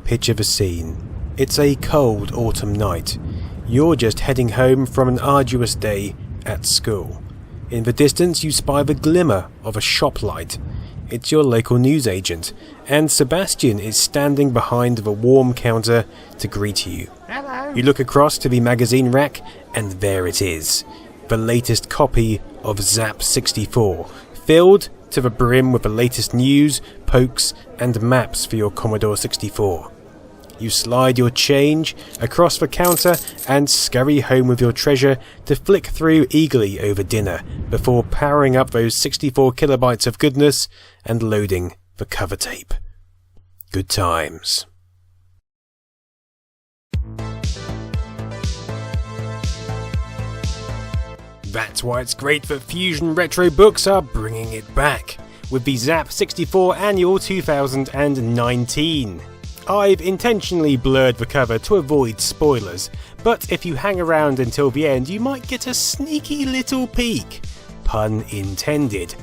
picture the scene. It's a cold autumn night. You're just heading home from an arduous day at school. In the distance you spy the glimmer of a shop light. It's your local newsagent, and Sebastian is standing behind the warm counter to greet you. Hello. You look across to the magazine rack, and there it is. The latest copy of Zzap 64, filled to the brim with the latest news, pokes, and maps for your Commodore 64. You slide your change across the counter and scurry home with your treasure to flick through eagerly over dinner before powering up those 64 kilobytes of goodness and loading the cover tape. Good times. That's why it's great that Fusion Retro Books are bringing it back, with the Zzap 64 Annual 2019. I've intentionally blurred the cover to avoid spoilers, but if you hang around until the end you might get a sneaky little peek. Pun intended.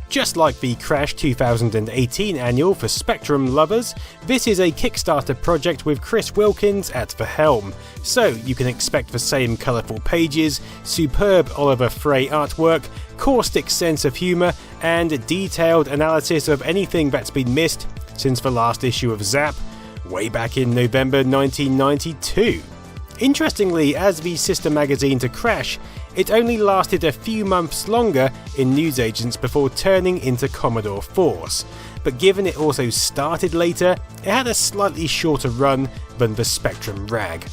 Just like the Crash 2018 Annual for Spectrum lovers, this is a Kickstarter project with Chris Wilkins at the helm, so you can expect the same colourful pages, superb Oliver Frey artwork, caustic sense of humour, and detailed analysis of anything that's been missed since the last issue of Zzap, way back in November 1992. Interestingly, as the sister magazine to Crash, it only lasted a few months longer in newsagents before turning into Commodore Force, but given it also started later, it had a slightly shorter run than the Spectrum rag.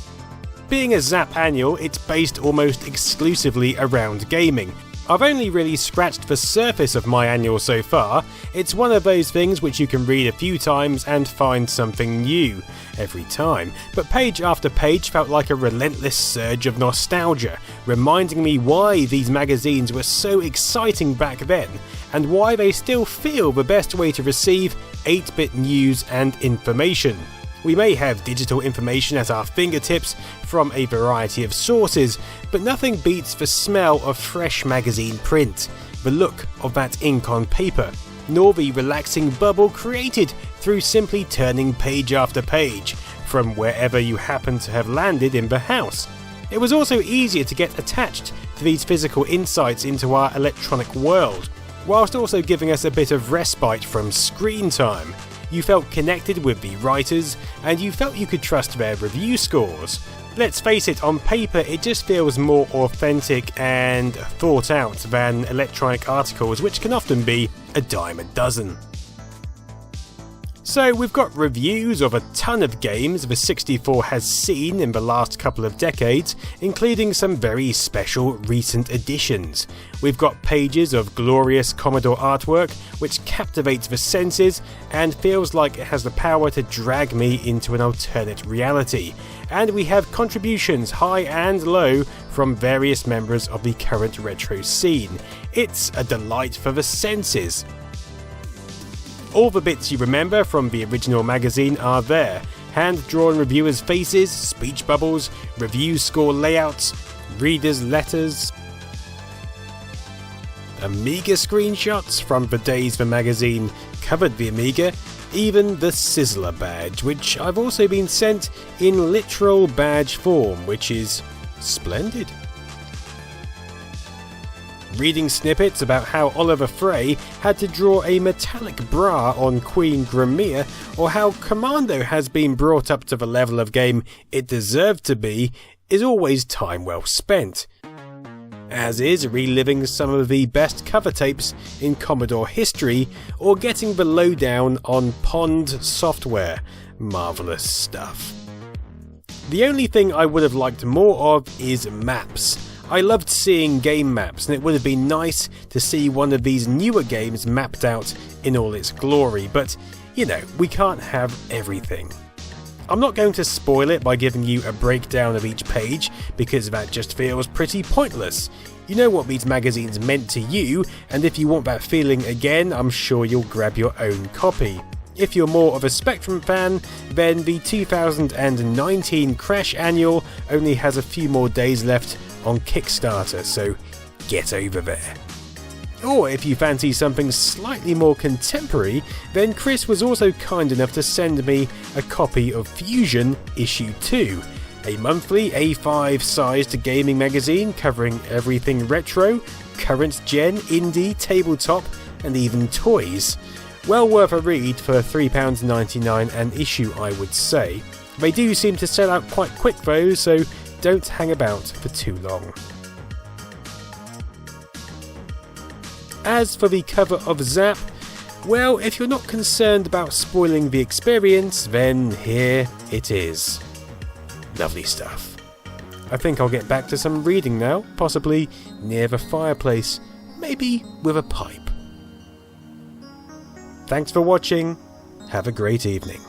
Being a Zzap annual, it's based almost exclusively around gaming. I've only really scratched the surface of my annual so far. It's one of those things which you can read a few times and find something new every time, but page after page felt like a relentless surge of nostalgia, reminding me why these magazines were so exciting back then, and why they still feel the best way to receive 8-bit news and information. We may have digital information at our fingertips from a variety of sources, but nothing beats the smell of fresh magazine print, the look of that ink on paper, nor the relaxing bubble created through simply turning page after page from wherever you happen to have landed in the house. It was also easier to get attached to these physical insights into our electronic world, whilst also giving us a bit of respite from screen time. You felt connected with the writers, and you felt you could trust their review scores. Let's face it, on paper it just feels more authentic and thought out than electronic articles, which can often be a dime a dozen. So we've got reviews of a ton of games the 64 has seen in the last couple of decades, including some very special recent additions. We've got pages of glorious Commodore artwork which captivates the senses and feels like it has the power to drag me into an alternate reality. And we have contributions high and low from various members of the current retro scene. It's a delight for the senses. All the bits you remember from the original magazine are there. Hand-drawn reviewers' faces, speech bubbles, review score layouts, readers' letters, Amiga screenshots from the days the magazine covered the Amiga, even the Sizzler badge, which I've also been sent in literal badge form, which is splendid. Reading snippets about how Oliver Frey had to draw a metallic bra on Queen Gramea, or how Commando has been brought up to the level of game it deserved to be, is always time well spent. As is reliving some of the best cover tapes in Commodore history, or getting the lowdown on Pond software. Marvellous stuff. The only thing I would have liked more of is maps. I loved seeing game maps, and it would have been nice to see one of these newer games mapped out in all its glory, but you know, we can't have everything. I'm not going to spoil it by giving you a breakdown of each page, because that just feels pretty pointless. You know what these magazines meant to you, and if you want that feeling again, I'm sure you'll grab your own copy. If you're more of a Spectrum fan, then the 2019 Crash Annual only has a few more days left on Kickstarter, so get over there. Or if you fancy something slightly more contemporary, then Chris was also kind enough to send me a copy of Fusion Issue 2, a monthly A5 sized gaming magazine covering everything retro, current gen, indie, tabletop and even toys. Well worth a read for £3.99 an issue, I would say. They do seem to sell out quite quick though, so don't hang about for too long. As for the cover of Zzap, well, if you're not concerned about spoiling the experience, then here it is. Lovely stuff. I think I'll get back to some reading now, possibly near the fireplace, maybe with a pipe. Thanks for watching, have a great evening.